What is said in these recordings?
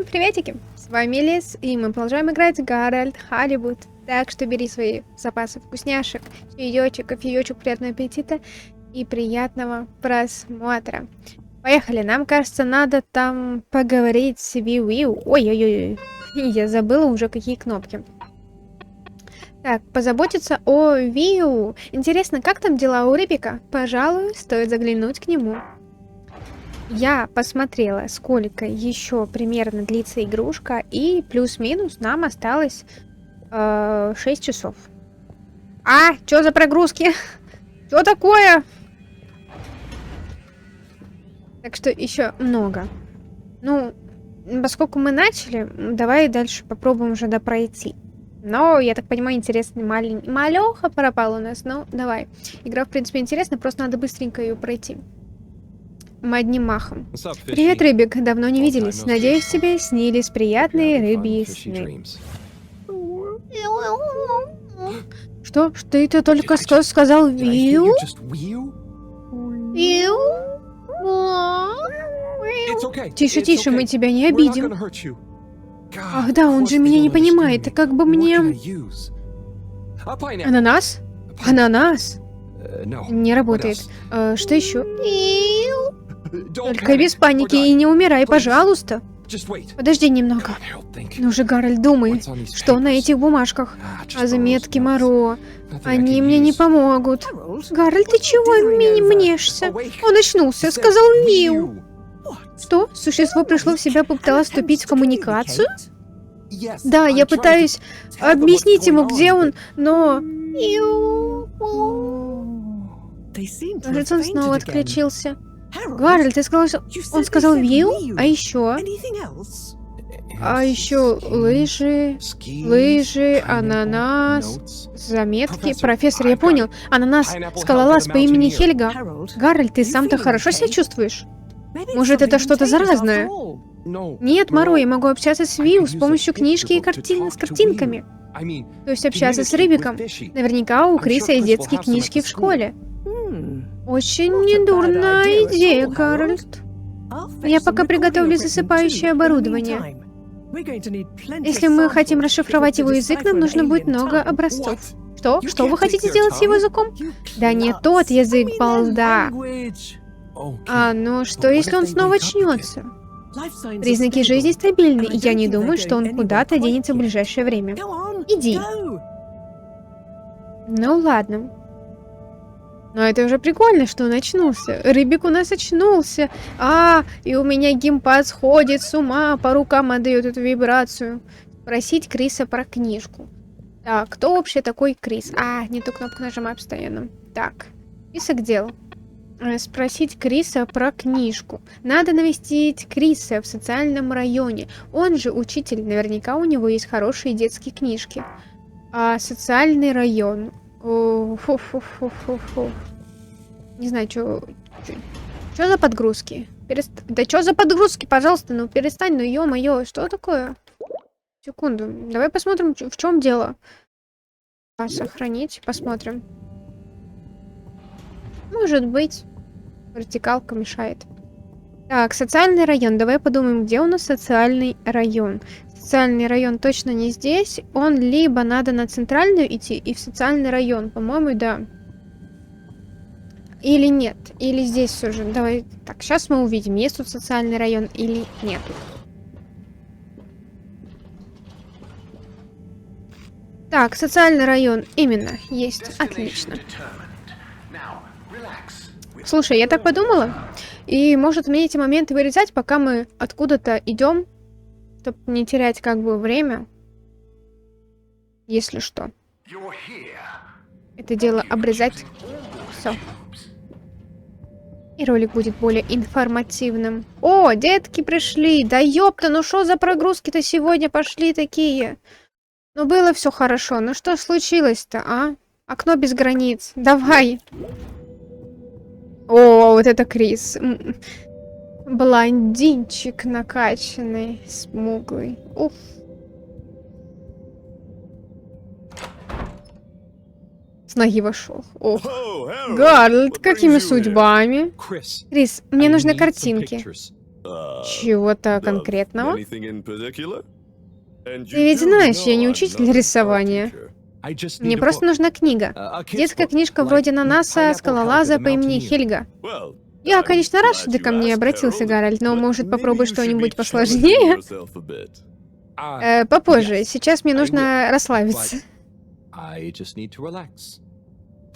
приветики! С вами Лис, и мы продолжаем играть Гарольд Холливуд. Так что бери свои запасы вкусняшек, чаечек, кофеечек, приятного аппетита и приятного просмотра. Поехали, нам кажется, надо там поговорить с Виу-Виу. Ой-ой-ой, я забыла уже какие кнопки. Так, позаботиться о Виу. Интересно, как там дела у Рыбика? Пожалуй, стоит заглянуть к нему. Я посмотрела, сколько еще примерно длится игрушка, и плюс-минус нам осталось 6 часов. А, что за прогрузки? Что такое? Так что еще много. Ну, поскольку мы начали, давай дальше попробуем уже допройти. Но, я так понимаю, интересный маленький... Малёха пропал у нас, ну, давай. Игра, в принципе, интересна, просто надо быстренько ее пройти. Мы одним махом. Привет, Рыбик, давно не виделись. Надеюсь, тебе снились приятные рыбьи сны. Что? Что это только что сказал Виу? Виу? Тише, тише, мы тебя не обидим. Ах да, он же меня не понимает, как бы мне... Ананас? Ананас? Не работает. Что еще? Только без паники и не умирай, пожалуйста. Подожди немного. Ну же, Гарольд, думай, что на этих бумажках? А заметки Моро. Они мне не помогут. Гарольд, ты чего мнешься? Он очнулся, сказал Виу. Что? Существо пришло в себя, попыталось вступить в коммуникацию? Да, я пытаюсь объяснить ему, где он, но... Кажется, он снова отключился. Гарольд, ты сказал, что... Он сказал Виу? А еще? А еще лыжи, ананас, заметки. Профессор, я понял. Ананас, скалолаз по имени Хельга. Гарольд, ты сам-то хорошо себя чувствуешь? Может, это что-то заразное? Нет, Моро, я могу общаться с Виу с помощью книжки и с картинками. То есть общаться с Рыбиком. Наверняка у Криса есть детские книжки в школе. Очень недурная идея, Гарольд. Я пока приготовлю засыпающее оборудование. Если мы хотим расшифровать его язык, нам нужно будет много образцов. Что? Что вы хотите сделать с его языком? Да не тот язык, балда. А, ну что, если он снова очнется? Признаки жизни стабильны, и я не думаю, что он куда-то денется в ближайшее время. Иди. Ну ладно. Но это уже прикольно, что он очнулся. Рыбик у нас очнулся. И у меня геймпад сходит с ума, по рукам отдает эту вибрацию. Спросить Криса про книжку. Так, кто вообще такой Крис? Не ту кнопку нажимаю постоянно. Так, список дел. Спросить Криса про книжку. Надо навестить Криса в социальном районе. Он же учитель, наверняка у него есть хорошие детские книжки. Социальный район. Не знаю, что за подгрузки? Да что за подгрузки, пожалуйста, ну перестань, ну ё-моё, что такое? Секунду, давай посмотрим, в чем дело. Сохранить, посмотрим. Может быть, вертикалка мешает. Так, социальный район. Давай подумаем, где у нас социальный район. Социальный район точно не здесь. Он либо надо на центральную идти и в социальный район. По-моему, да. Или нет. Или здесь все же. Давай. Так, сейчас мы увидим, есть тут социальный район или нет. Так, социальный район именно есть. Отлично. Слушай, я так подумала. И может мне эти моменты вырезать, пока мы откуда-то идем, чтобы не терять как бы время, если что. Это дело обрезать. Все. И ролик будет более информативным. О, детки пришли. Да ёпта, ну что за прогрузки-то сегодня пошли такие? Ну было все хорошо. Ну что случилось-то, а? Окно без границ. Давай. О, вот это Крис. Блондинчик накачанный, смуглый. Уф. С ноги вошел. Ох. Гарольд, какими судьбами? Крис, мне нужны картинки. Чего-то конкретного? Ты ведь знаешь, я не учитель рисования. Мне просто нужна книга. Детская книжка вроде ананаса, скалолаза по имени Хельга. Я, конечно, рад, что ты ко мне обратился, Гарольд, но, может, попробуй что-нибудь посложнее? Попозже. Сейчас мне нужно расслабиться.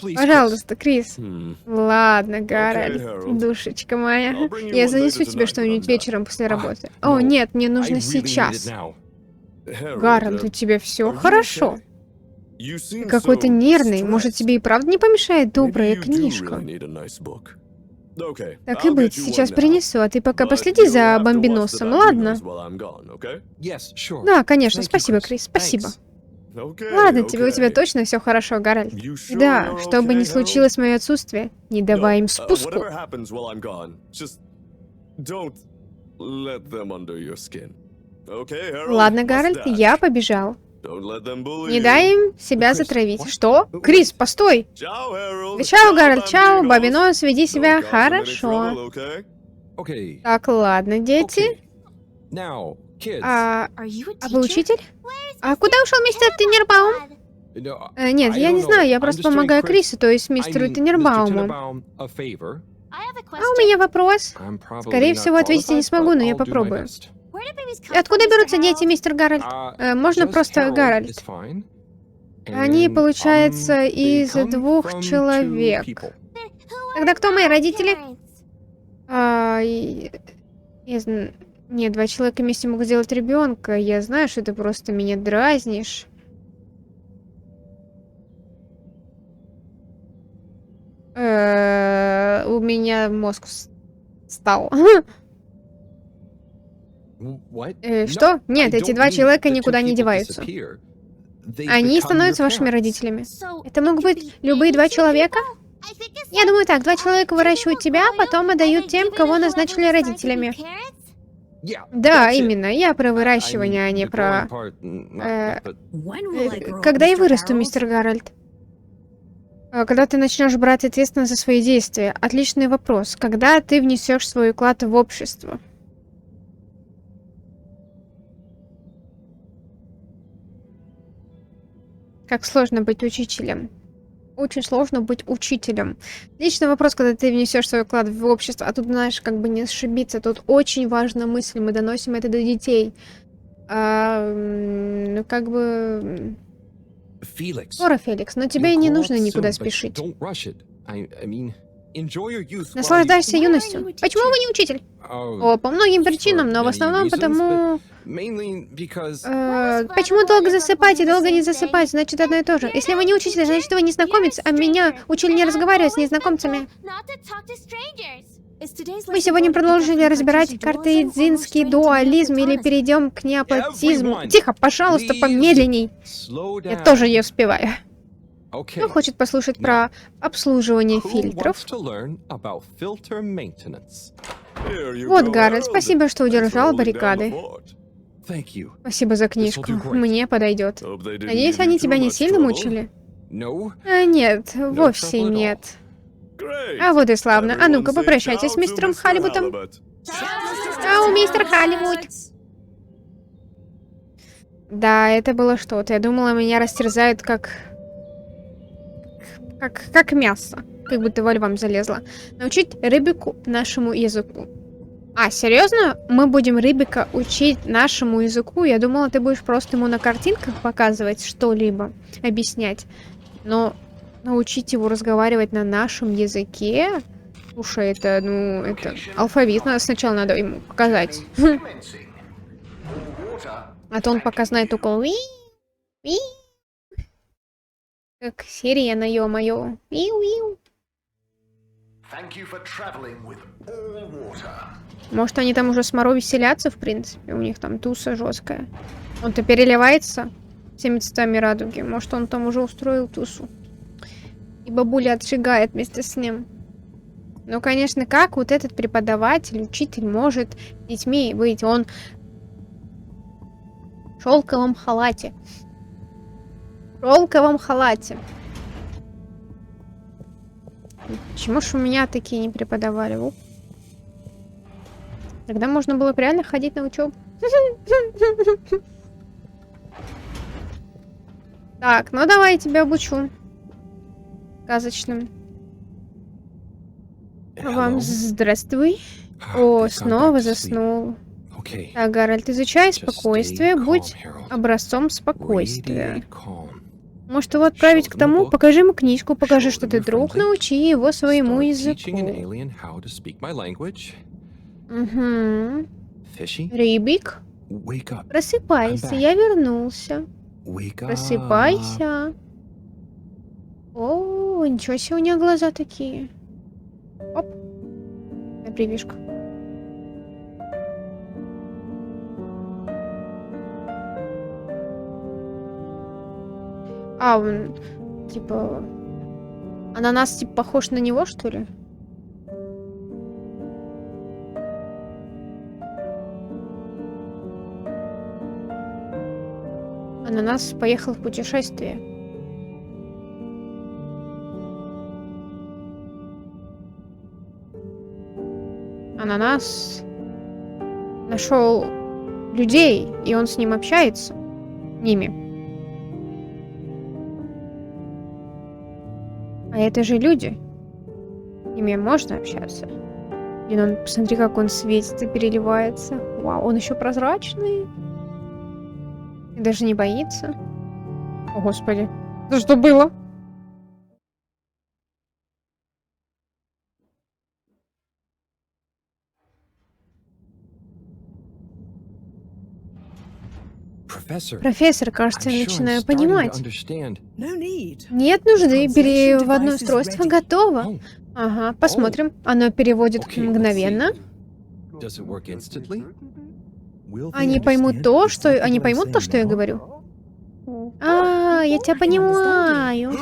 Пожалуйста, Крис. Ладно, Гарольд, душечка моя. Я занесу тебе что-нибудь вечером после работы. О, нет, мне нужно сейчас. Гарольд, у тебя все хорошо? Ты какой-то нервный. Может, тебе и правда не помешает добрая книжка? Так и быть, сейчас принесу, а ты пока последи за бомбиносом, ладно? Да, конечно, спасибо, Крис, спасибо. Ладно, тебе у тебя точно все хорошо, Гарольд. Да, что бы ни случилось в мое отсутствие, не давай им спуску. Ладно, Гарольд, я побежал. Не дай им себя затравить. Что? Крис, постой! Чао, Гарольд, чао, Бобинос, веди себя хорошо. Так, ладно, дети. А вы учитель? А куда ушел мистер Тенербаум? Нет, я не знаю, я просто помогаю Крису, то есть мистеру Тенербауму. А у меня вопрос. Скорее всего, ответить я не смогу, но я попробую. Откуда берутся дети, мистер Гарольд? Можно просто Гарольд. Они, получается, из 2 человек. Тогда кто мои родители? Нет, 2 человека вместе могут сделать ребенка. Я знаю, что ты просто меня дразнишь. У меня мозг встал. Что? Нет, эти 2 человека никуда не деваются. Они становятся вашими родителями. Это могут быть любые 2 человека? Я думаю так, 2 человека выращивают тебя, а потом отдают тем, кого назначили родителями. Да, именно. Я про выращивание, а не про... Когда я вырасту, мистер Гарольд? Когда ты начнешь брать ответственность за свои действия? Отличный вопрос. Когда ты внесешь свой вклад в общество? Как сложно быть учителем. Очень сложно быть учителем. Личный вопрос, когда ты внесешь свой вклад в общество, а тут, знаешь, как бы не ошибиться. Тут очень важная мысль, мы доносим это до детей. Ну, как бы... Скоро, Феликс, но тебе и не нужно никуда спешить. Наслаждайся юностью. Почему вы не учитель? О, по многим причинам, но в основном потому... Почему долго засыпать и долго не засыпать? Значит, одно и то же. Если вы не учитель, значит, вы незнакомец, а меня учили не разговаривать с незнакомцами. Мы сегодня продолжили разбирать картезинский дуализм или перейдем к неопатизму. Тихо, пожалуйста, помедленней. Я тоже ее успеваю. Кто хочет послушать про обслуживание фильтров? Вот, Гарольд, спасибо, что удержал баррикады. Спасибо за книжку. Мне подойдет. Надеюсь, они тебя не сильно мучили? Нет, вовсе нет. А вот и славно. А ну-ка, попрощайтесь с мистером Халлибутом. Ау, мистер Халлибут. Да, это было что-то. Я думала, меня растерзают как мясо. Как будто во львам залезла. Научить Рыбику нашему языку. А, серьезно? Мы будем Рыбика учить нашему языку? Я думала, ты будешь просто ему на картинках показывать что-либо, объяснять. Но научить его разговаривать на нашем языке? Слушай, это, ну, это алфавит. Сначала надо ему показать. А то он пока знает только уи. Как сирена, ё-моё. Может, они там уже с Моро веселятся, в принципе. У них там туса жесткая. Он-то переливается всеми цветами радуги. Может, он там уже устроил тусу. И бабуля отжигает вместе с ним. Ну, конечно, как вот этот преподаватель, учитель может с детьми быть? Он в шелковом халате. В шелковом халате. Почему ж у меня такие не преподавали? Тогда можно было бы реально ходить на учебу. Так, ну давай я тебя обучу. Сказочным. Вам здравствуй. О, снова заснул. Так, Гарольд, изучай спокойствие, будь образцом спокойствия. Может, его отправить к тому? Покажи ему книжку, покажи, что ты друг, научи его своему языку. Угу. Рыбик, просыпайся, я вернулся. Просыпайся. О, ничего себе, у нее глаза такие. Оп. На прививку. А, он, типа... Ананас, типа, похож на него, что ли? Ананас поехал в путешествие. Ананас нашел людей, и он с ним общается. Ними. А это же люди. С ними можно общаться. Блин, он, посмотри, как он светится, переливается. Вау, он еще прозрачный. И даже не боится. О, господи. Да что было? Профессор, кажется, я начинаю понимать. Нет нужды, переводное устройство готово. Ага, посмотрим. Оно переводит мгновенно. Они поймут то, что я говорю. А, я тебя понимаю.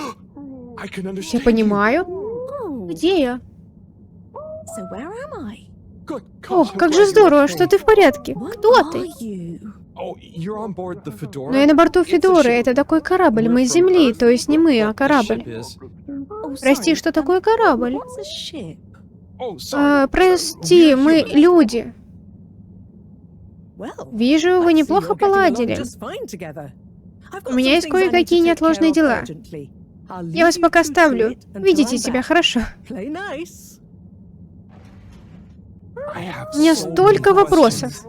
Я понимаю. Где я? Ох, как же здорово, что ты в порядке. Кто ты? Но я на борту Федоры. Это такой корабль. Мы с Земли, то есть не мы, а корабль. Прости, что такое корабль? Прости, мы люди. Вижу, вы неплохо поладили. У меня есть кое-какие неотложные дела. Я вас пока оставлю. Ведите себя хорошо. У меня столько вопросов.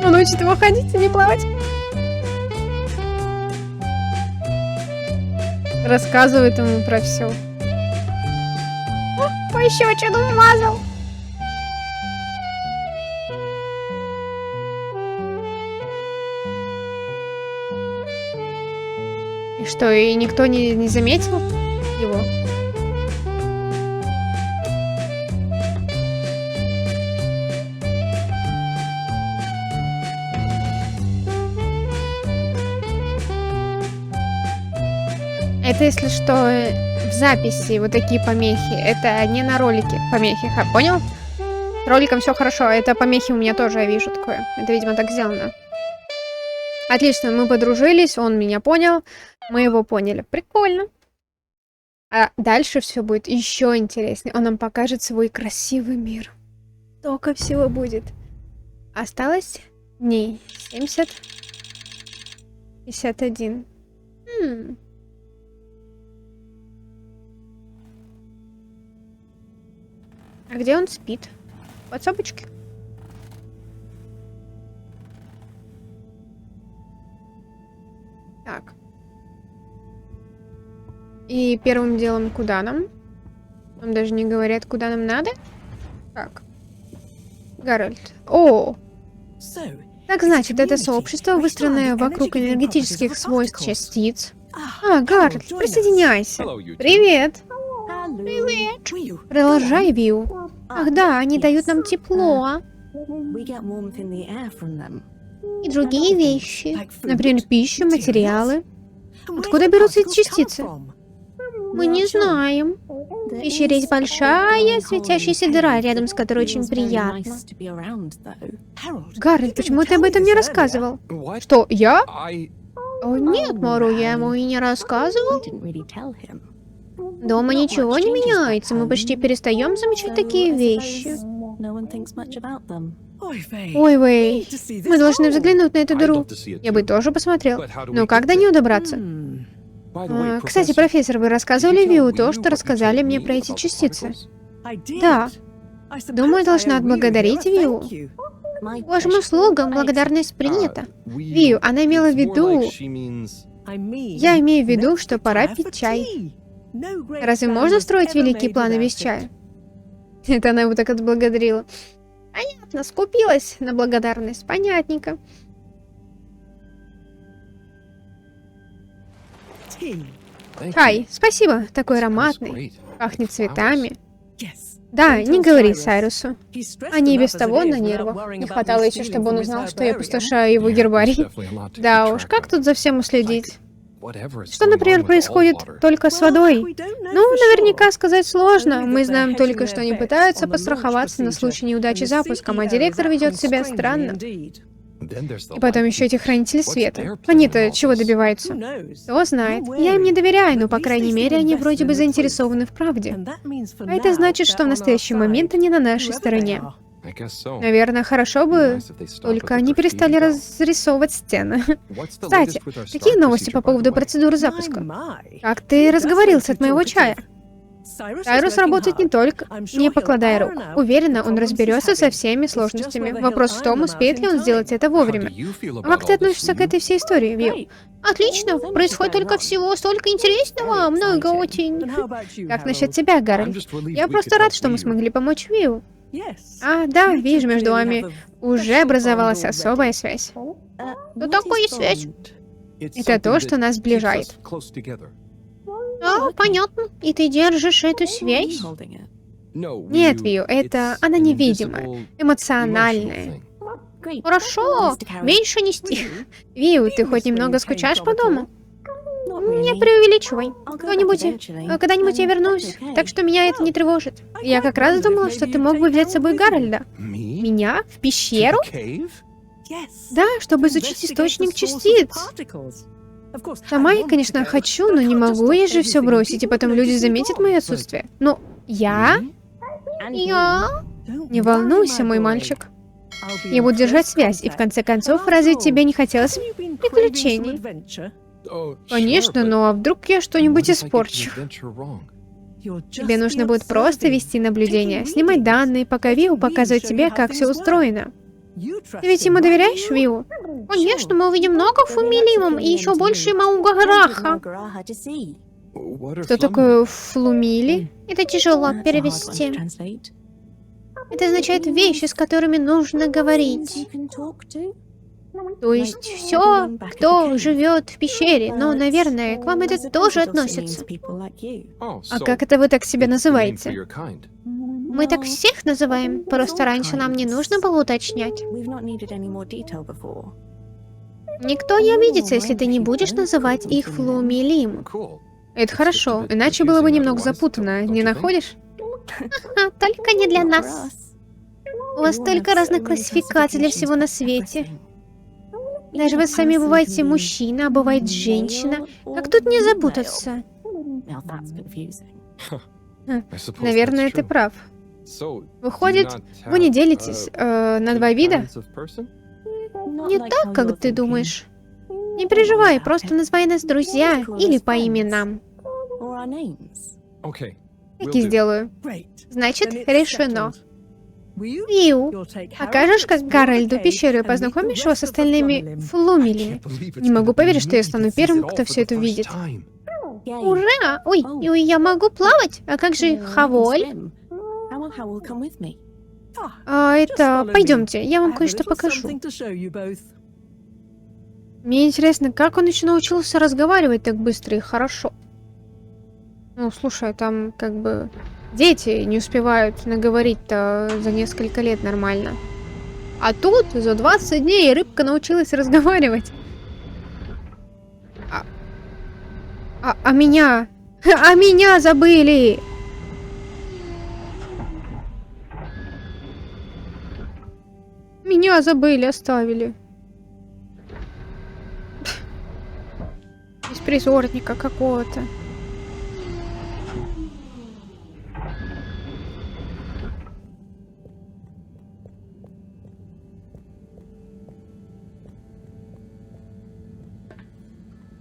Он учит его ходить и не плавать. Рассказывает ему про все. Пощечину вмазал. И что, и никто не заметил его? Это, если что, в записи вот такие помехи. Это не на ролике помехи. Понял? С роликом все хорошо. Это помехи у меня тоже, я вижу такое. Это, видимо, так сделано. Отлично, мы подружились, он меня понял. Мы его поняли. Прикольно. А дальше все будет еще интереснее. Он нам покажет свой красивый мир. Столько всего будет. Осталось дней 70. 51. А где он спит? В подсобочке? Так. И первым делом куда нам? Нам даже не говорят, куда нам надо? Так. Гарольд. О! Так значит, это сообщество, выстроенное вокруг энергетических свойств частиц. А, Гарольд, присоединяйся. Привет. Привет. Продолжай, Виу. Ах да, они дают нам тепло. И другие вещи. Например, пищу, материалы. Откуда берутся эти частицы? Мы не знаем. В пещере есть большая светящаяся дыра, рядом с которой очень приятно. Гарольд, почему ты об этом не рассказывал? Что, я? О, нет, Мару, я ему и не рассказывал. Дома ничего не меняется, мы почти перестаем замечать такие вещи. Ой, Вэй, мы должны взглянуть на эту дыру. Я бы тоже посмотрел. Но как до нее добраться? Кстати, профессор, вы рассказывали Виу то, что рассказали мне про эти частицы? Да. Думаю, должна отблагодарить Виу. Вашим услугам благодарность принята. Виу, она имела в виду... Я имею в виду, что пора пить чай. Разве можно строить великие планы без чая? Это она его так отблагодарила. Понятно, скупилась на благодарность. Понятненько. Чай, спасибо, такой ароматный. Пахнет цветами. Да, не говори Сайрусу. Они и без того на нервах. Не хватало еще, чтобы он узнал, что я опустошаю его гербарий. Да уж, как тут за всем уследить? Что, например, происходит только с водой? Ну, наверняка сказать сложно. Мы знаем только, что они пытаются постраховаться на случай неудачи запуском, а директор ведет себя странно. И потом еще эти хранители света. Они-то чего добиваются? Кто знает. Я им не доверяю, но, по крайней мере, они вроде бы заинтересованы в правде. А это значит, что в настоящий момент они на нашей стороне. Наверное, хорошо бы, только они перестали разрисовывать стены. Кстати, какие новости по поводу процедуры запуска? Как ты разговорился от моего чая? Сайрус работает не покладая рук. Уверена, он разберется со всеми сложностями. Вопрос в том, успеет ли он сделать это вовремя. А как ты относишься к этой всей истории, Вил? Отлично, происходит только всего столько интересного, много очень. Как насчет тебя, Гарольд? Я просто рад, что мы смогли помочь Вил. А, да, вижу, между вами уже образовалась особая связь. Что такое связь? Это то, что нас сближает. А, понятно. И ты держишь эту связь? Нет, Виу, она невидимая, эмоциональная. Хорошо, меньше нести. Виу, ты хоть немного скучаешь по дому? Не преувеличивай. Когда-нибудь я вернусь, так что меня это не тревожит. Я как раз думала, что ты мог бы взять с собой Гарольда. Меня? В пещеру? Да, чтобы изучить источник частиц. Сама я, конечно, хочу, но не могу, я же все бросить, и потом люди заметят мое отсутствие. Но я? Не волнуйся, мой мальчик. Я буду держать связь, и в конце концов, разве тебе не хотелось приключений? Конечно, но вдруг я что-нибудь испорчу? Тебе нужно будет просто вести наблюдение, снимать данные, пока Виу показывает тебе, как все устроено. Ты ведь ему доверяешь, Виу? Конечно, мы увидим много фумилимом и еще больше Маугараха. Что такое флумили? Это тяжело перевести. Это означает вещи, с которыми нужно говорить. То есть все, кто живет в пещере, но, наверное, к вам это тоже относится. А как это вы так себя называете? Мы так всех называем, просто раньше нам не нужно было уточнять. Никто не обидится, если ты не будешь называть их флумилим. Это хорошо, иначе было бы немного запутанно, не находишь? Только не для нас. У вас столько разных классификаций для всего на свете. Даже вы сами бываете мужчина, а бывает женщина. Как тут не запутаться? Наверное, ты прав. Выходит, вы не делитесь на два вида? Не так, как ты думаешь. Не переживай, просто называй нас друзья или по именам. Так и сделаю. Значит, решено. Виу, покажешь, как Гарольду пещеру и познакомишь его с остальными флумилями? Не могу поверить, что я стану первым, кто все это увидит. Ура! Ой, я могу плавать? А как же Хаволь? Пойдемте, я вам кое-что покажу. Мне интересно, как он еще научился разговаривать так быстро и хорошо. Ну, слушай, там как бы дети не успевают наговорить-то за несколько лет нормально. А тут за 20 дней рыбка научилась разговаривать. А меня А меня забыли! Меня забыли, оставили. Беспризорника какого-то.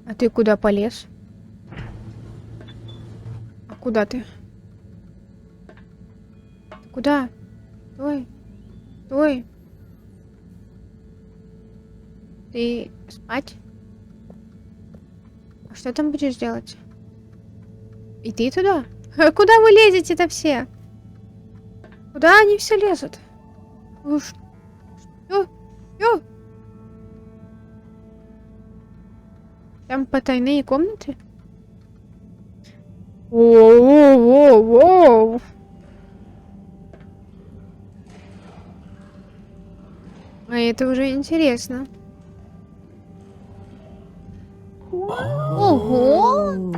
А ты куда полез? А куда ты? Куда? Стой. Стой. Ты спать? А что там будешь делать? И ты туда? Куда вы лезете-то все? Куда они все лезут? Уж. Что? Там потайные комнаты? Воу-воу-воу-воу. А это уже интересно. Ого!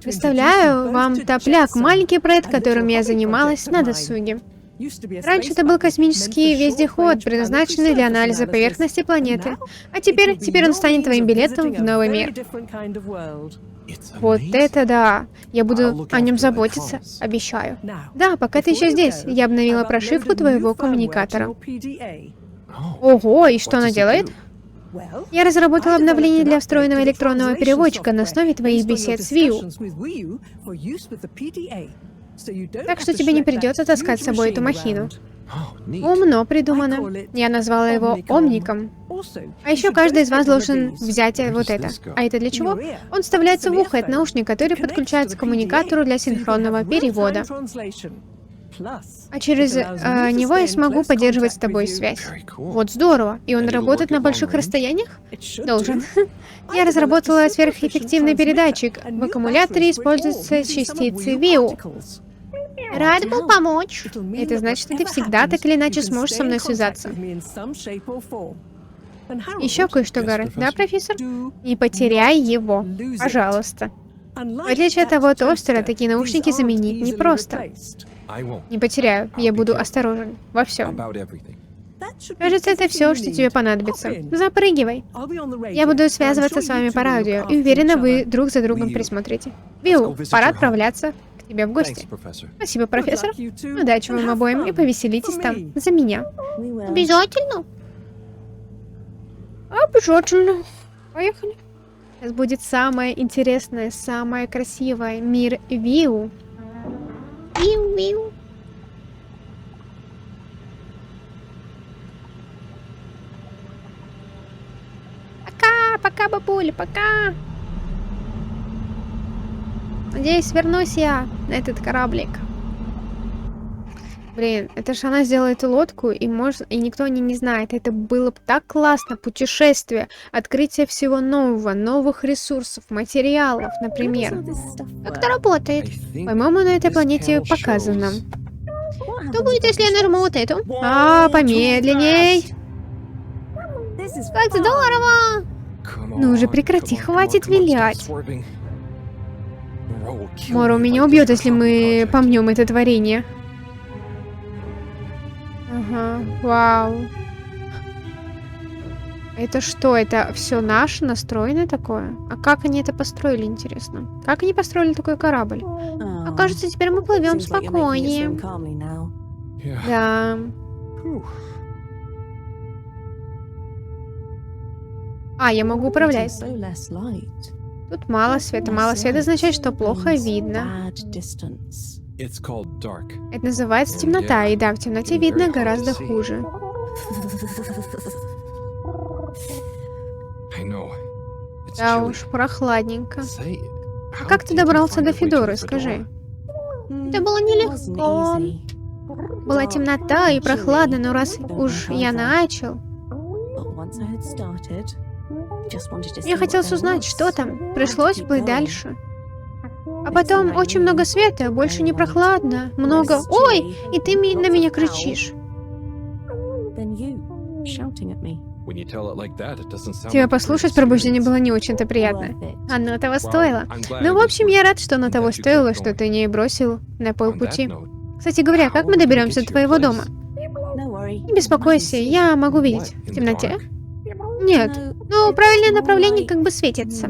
Представляю вам топляк, маленький проект, которым я занималась на досуге. Раньше это был космический вездеход, предназначенный для анализа поверхности планеты. А теперь он станет твоим билетом в новый мир. Вот это да! Я буду о нем заботиться, обещаю. Да, пока ты еще здесь, я обновила прошивку твоего коммуникатора. Ого, и что она делает? Я разработала обновление для встроенного электронного переводчика на основе твоих бесед с Виу. Так что тебе не придется таскать с собой эту махину. Умно придумано. Я назвала его Омником. А еще каждый из вас должен взять вот это. А это для чего? Он вставляется в ухо, это наушник, который подключается к коммуникатору для синхронного перевода. А через него я смогу поддерживать с тобой связь. Вот здорово. И он работает на больших расстояниях? Должен. Я разработала сверхэффективный передатчик. В аккумуляторе используются частицы Виу. Рад был помочь. Это значит, что ты всегда так или иначе сможешь со мной связаться. Еще кое-что, Гаррет. Да, профессор? Не потеряй его. Пожалуйста. В отличие от того тостера, такие наушники заменить непросто. Не потеряю. Я буду осторожен во всем. Кажется, это все, что тебе понадобится. Запрыгивай. Я буду связываться с вами по радио, и уверена, вы друг за другом присмотрите. Виу, пора отправляться к тебе в гости. Спасибо, профессор. Удачи вам обоим, и повеселитесь там за меня. Обязательно? Обязательно. Поехали. Сейчас будет самое интересное, самое красивое. Мир Виу. Виу-виу. Пока, бабуля, пока. Надеюсь, вернусь я на этот кораблик. Блин, это ж она сделает лодку, и никто о ней не знает. Это было бы так классно. Путешествие, открытие всего нового, новых ресурсов, материалов, например. Как это работает? По-моему, на этой планете показано. Что будет, если я нажму вот эту? Помедленней. Как здорово! Ну уже прекрати, хватит вилять. Мора меня убьет, если мы помнем это творение. Ага, вау. Это что? Это все наше настроено такое? А как они это построили, интересно? Как они построили такой корабль? А кажется, теперь мы плывем спокойнее. Да. Я могу управлять. Тут мало света. Мало света означает, что плохо видно. Это называется темнота, и да, в темноте видно гораздо хуже. Да уж, прохладненько. А как ты добрался до Федоры, скажи? Это было нелегко. Была темнота и прохладно, но раз уж я начал... Я хотел узнать, что там. Пришлось плыть дальше. А потом очень много света, больше не прохладно. Много... Ой! И ты на меня кричишь. Тебя послушать пробуждение было не очень-то приятно. Оно того стоило. Ну, в общем, я рад, что оно того стоило, что ты не бросил на полпути. Кстати говоря, как мы доберемся до твоего дома? Не беспокойся, я могу видеть. В темноте? Нет. Ну, правильное направление как бы светится.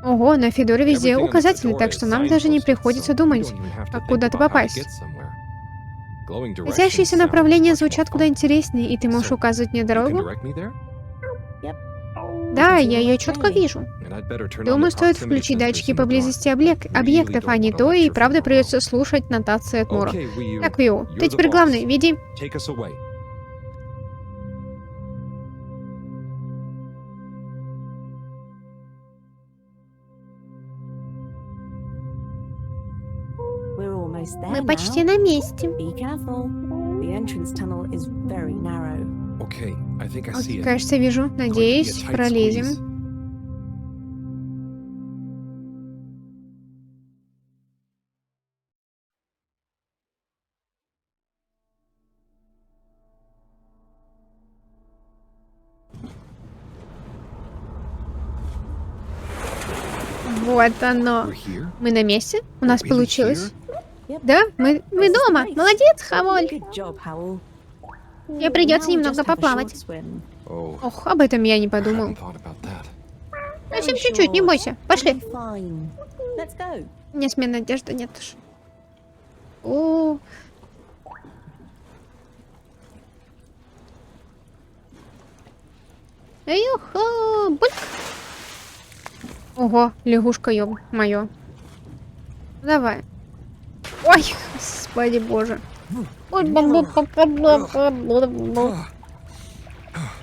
Ого, на Федоре везде указатели, так что нам даже не приходится думать, как куда-то попасть. Светящиеся направления звучат куда интереснее, и ты можешь указывать мне дорогу? Да, я ее четко вижу. Думаю, стоит включить датчики поблизости объектов, а не то, и правда придется слушать нотации от Мора. Так, Вио, ты теперь главный, веди. Мы почти на месте. Окей, кажется, вижу. Надеюсь, пролезем. Вот оно. Мы на месте? У нас получилось. Да, мы дома. Молодец, Хаволь. Мне придется немного поплавать. Ох, об этом я не подумал. Совсем чуть-чуть, не бойся. Пошли. У меня смены одежды нет уж. О. Эх, бульк. Ого, лягушка, ё-моё. Давай. Ой, господи боже.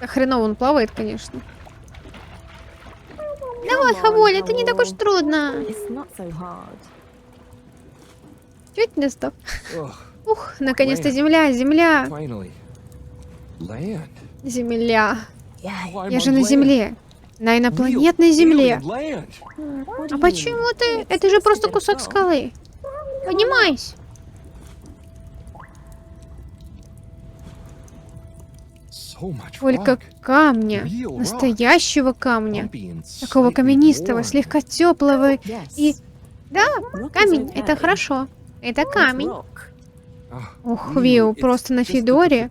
Хреново он плавает, конечно. Давай, Хаволь, это не так уж трудно. Чуть не стоп. Ух, наконец-то земля. Земля. Я же на земле. На инопланетной земле. А почему ты? Это же просто кусок скалы. Поднимайся. Сколько камня. Настоящего камня. Такого каменистого, слегка теплого и... Да, камень, это хорошо. Это камень. Ух, Вио, просто на Федоре.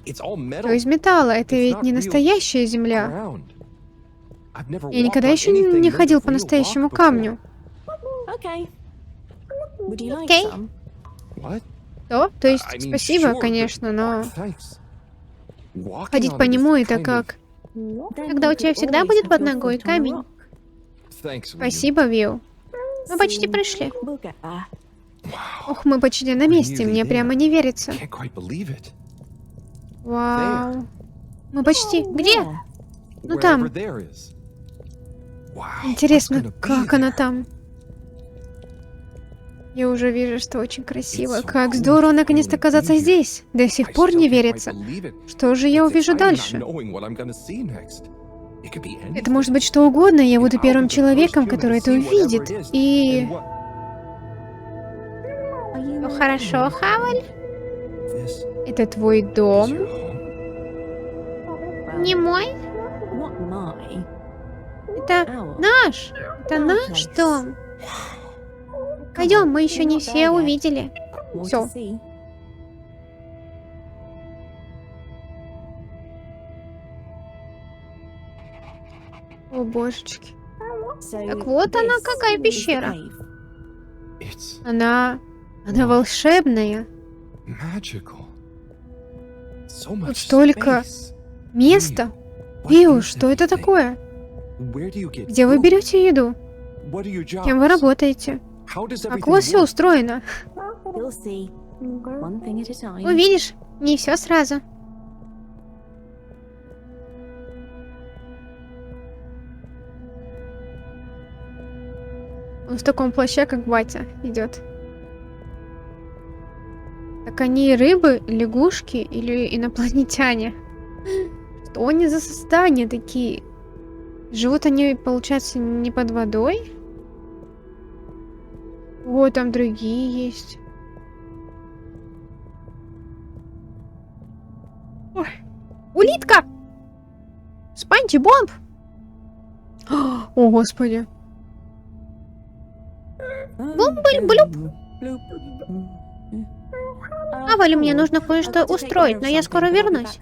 Все из металла, это ведь не настоящая земля. Я никогда еще не ходил по настоящему камню. Окей. То есть, спасибо, конечно, но... Ходить по нему это как... Когда у тебя всегда будет под ногой камень. Спасибо, Вио. Мы почти пришли. Ох, мы почти на месте, мне прямо не верится. Вау. Мы почти... Где? Ну там. Интересно, как она там? Я уже вижу, что очень красиво. Как здорово наконец-то оказаться здесь. До сих пор не верится. Что же я увижу дальше? Это может быть что угодно, я буду первым человеком, который это увидит. И... Ну хорошо, Хаволь. Это твой дом? Не мой? Это наш. Это наш дом. Пойдем, мы еще не все увидели. Все. О, божечки. Так вот она, какая пещера. Она волшебная. Тут столько места. Вио, что это такое? Где вы берете еду? Кем вы работаете? Как у вас все устроено? Увидишь, не все сразу. Он в таком плаще, как батя, идет. Так они рыбы, лягушки или инопланетяне? Что они за создания такие? Живут они, получается, не под водой? О, там другие есть. улитка! Спанчи Бомб! О, господи. Бум-буль-блюп. Аваль, мне нужно кое-что устроить, но я скоро вернусь.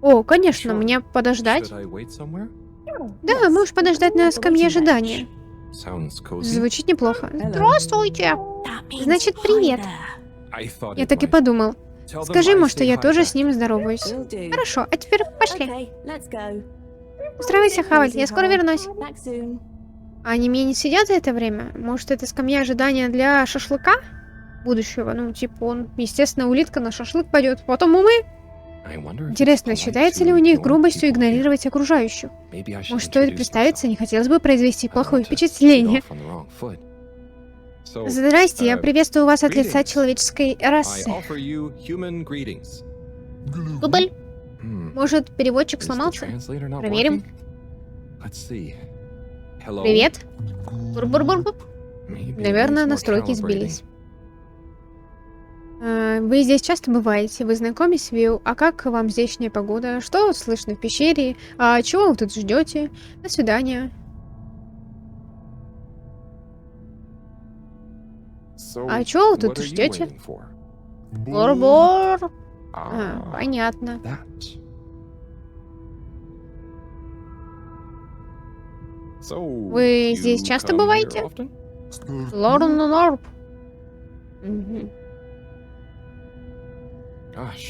О, конечно, мне подождать? Да, можешь подождать на скамье ожидания. Звучит неплохо. Здравствуйте! Значит, привет. Я так и подумал. Скажи ему, что я тоже с ним здороваюсь. Хорошо, а теперь пошли. Устраивайся, Хаваль, я скоро вернусь. А они мне не сидят за это время? Может, это скамья ожидания для шашлыка? Будущего. Ну, типа, он, естественно, улитка на шашлык пойдет. Потом мы. Интересно, считается ли у них грубостью игнорировать окружающих? Может, стоит представиться, не хотелось бы произвести плохое впечатление. Здрасте, я приветствую вас от лица человеческой расы. Дубль. Может, переводчик сломался? Проверим. Привет. Бур-бур-бур-бур. Наверное, настройки сбились. Вы здесь часто бываете? Вы знакомы с Виу? А как вам здешняя погода? Что слышно в пещере? А чего вы тут ждете? До свидания. А чего вы тут ждете? Бор-бор. Понятно. Вы здесь часто бываете? Лорн-норп.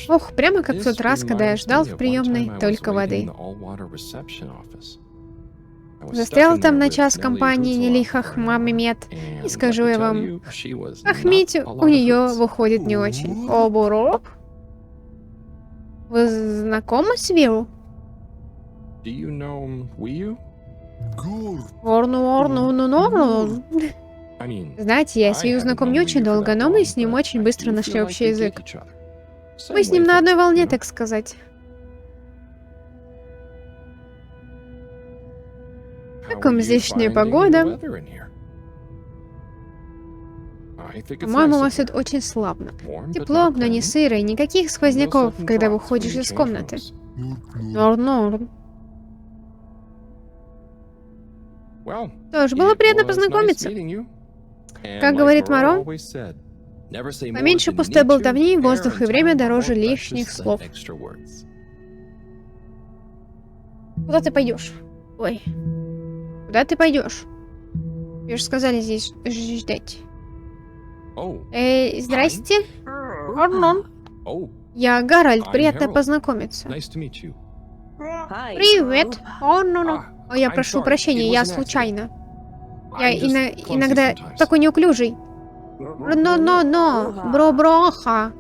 Ох, прямо как в тот раз, когда я ждал в приемной только воды. Застрял там на час в компании Нелихах Мамимед, и скажу я вам, Ахмить у нее выходит не очень. Обуроп? Вы знакомы с Виу? Орну. Знаете, я с Виу знаком не очень долго, но мы с ним очень быстро нашли общий язык. Мы с ним на одной волне, так сказать. Как вам здешняя погода? По-моему, у вас тут очень славно. Тепло, но не сыро, и никаких сквозняков, когда выходишь из комнаты. Норм. Что ж, было приятно познакомиться. Как говорит Маро, поменьше пустой болтовни, воздух и время дороже лишних слов. Куда ты пойдешь? Ой. Куда ты пойдешь? Вы же сказали здесь ждать. Здрасте. Я Гарольд, приятно познакомиться. Привет. Я прошу прощения, я случайно. Я иногда такой неуклюжий. Но, бро-броха.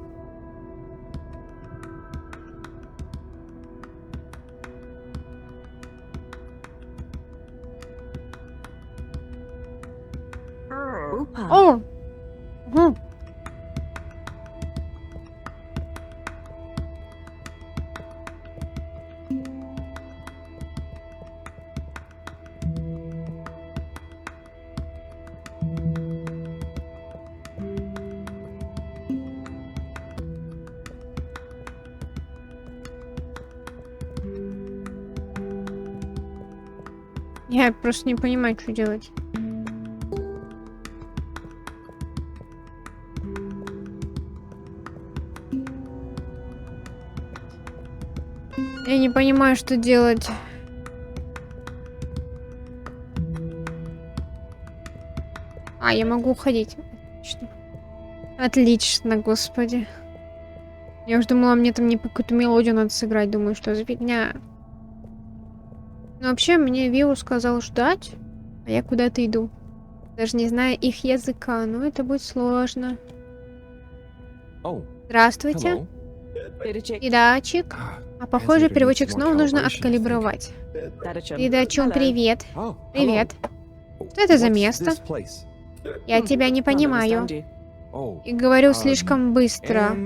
О! Я просто не понимаю, что делать. Я не понимаю, что делать. Я могу уходить. Отлично. Отлично, господи. Я уж думала, мне там не какую-то мелодию надо сыграть. Думаю, что за фигня. Но вообще, мне Виу сказал ждать, а я куда-то иду. Даже не знаю их языка, но это будет сложно. Здравствуйте. Передатчик. Похоже, переводчик снова нужно откалибровать. Передачу, привет. Привет. Что это за место? Я тебя не понимаю. И говорю слишком быстро.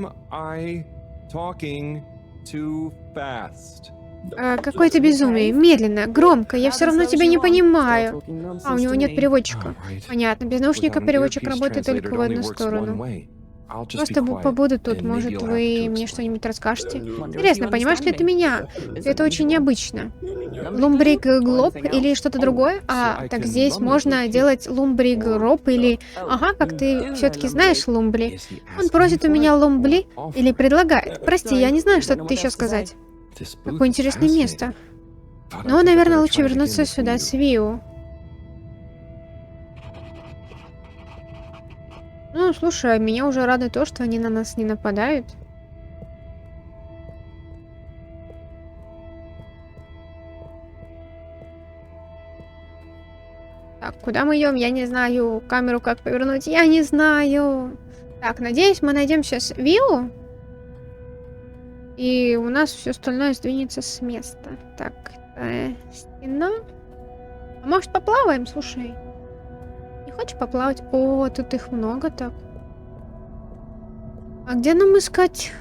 Какое-то безумие. Медленно, громко. Я все равно тебя не понимаю. У него нет переводчика. Понятно. Без наушника переводчик работает только в одну сторону. Просто побуду тут, может, вы мне что-нибудь расскажете? Интересно, понимаешь ли ты меня? Это очень необычно. Лумбриг глоб или что-то другое? А, так здесь можно делать лумбриг роб или... Ага, как ты все-таки знаешь лумбли. Он просит у меня лумбли или предлагает. Прости, я не знаю, что ты еще сказать. Какое интересное место. Но, наверное, лучше вернуться сюда с Виу. Ну, слушай, меня уже радует то, что они на нас не нападают. Так, куда мы идем? Я не знаю. Камеру как повернуть? Я не знаю. Так, надеюсь, мы найдем сейчас Виу. И у нас все остальное сдвинется с места. Так, стена. А может, поплаваем? Слушай. Не хочешь поплавать? О, тут их много так. А где нам искать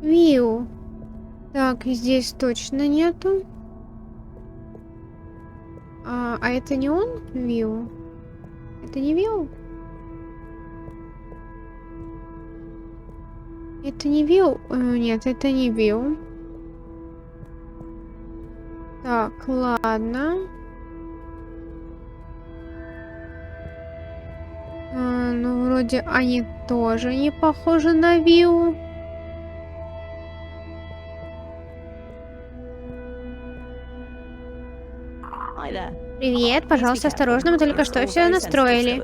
Виу? Так, здесь точно нету. А это не он? Виу? Это не Виу? Это не Виу? Нет, это не Виу. Так, ладно. Ну, вроде они тоже не похожи на Виу. Привет, пожалуйста, осторожно, мы только что все настроили.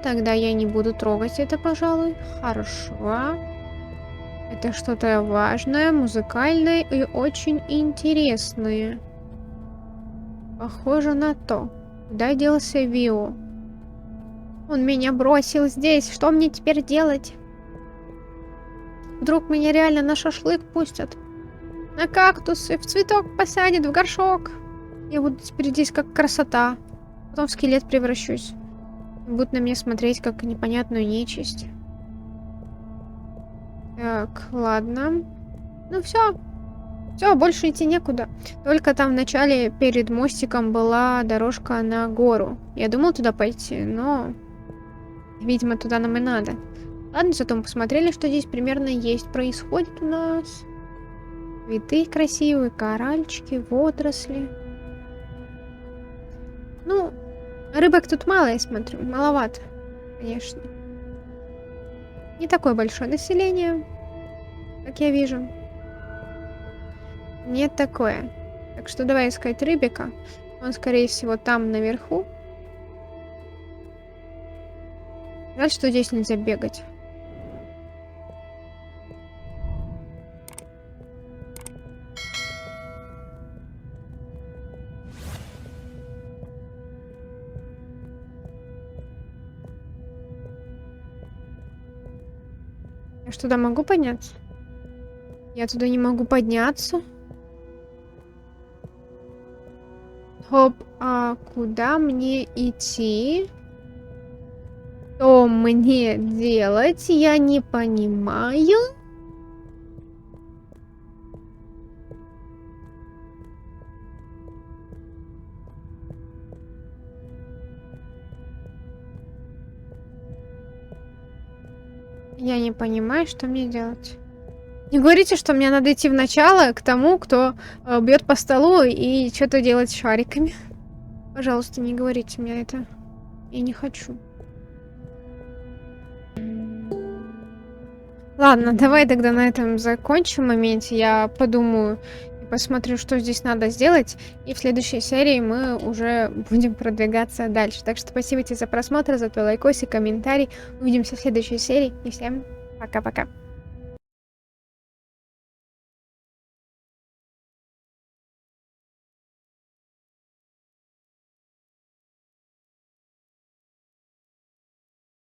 Тогда я не буду трогать это, пожалуй. Хорошо. Это что-то важное, музыкальное и очень интересное. Похоже на то. Куда делся Виу? Он меня бросил здесь. Что мне теперь делать? Вдруг меня реально на шашлык пустят? На кактусы, в цветок посадят, в горшок. Я буду теперь здесь как красота. Потом в скелет превращусь. Будут на меня смотреть как непонятную нечисть. Так, ладно. Ну все. Все, больше идти некуда. Только там в начале перед мостиком была дорожка на гору. Я думал туда пойти, но... Видимо, туда нам и надо. Ладно, зато мы посмотрели, что здесь примерно есть. Происходит у нас. Цветы красивые, коральчики, водоросли. Ну, рыбок тут мало, я смотрю. Маловато, конечно. Не такое большое население, как я вижу. Нет такое. Так что давай искать рыбика. Он, скорее всего, там наверху. Жаль, что здесь нельзя бегать. Я что, туда могу подняться? Я туда не могу подняться. Хоп, а куда мне идти? Что мне делать? Я не понимаю. Я не понимаю, что мне делать. Не говорите, что мне надо идти в начало к тому, кто бьет по столу и что-то делать с шариками. Пожалуйста, не говорите мне это. Я не хочу. Ладно, давай тогда на этом закончим моменте. Я подумаю и посмотрю, что здесь надо сделать. И в следующей серии мы уже будем продвигаться дальше. Так что спасибо тебе за просмотр, за твой лайкосик, комментарий. Увидимся в следующей серии. И всем пока-пока.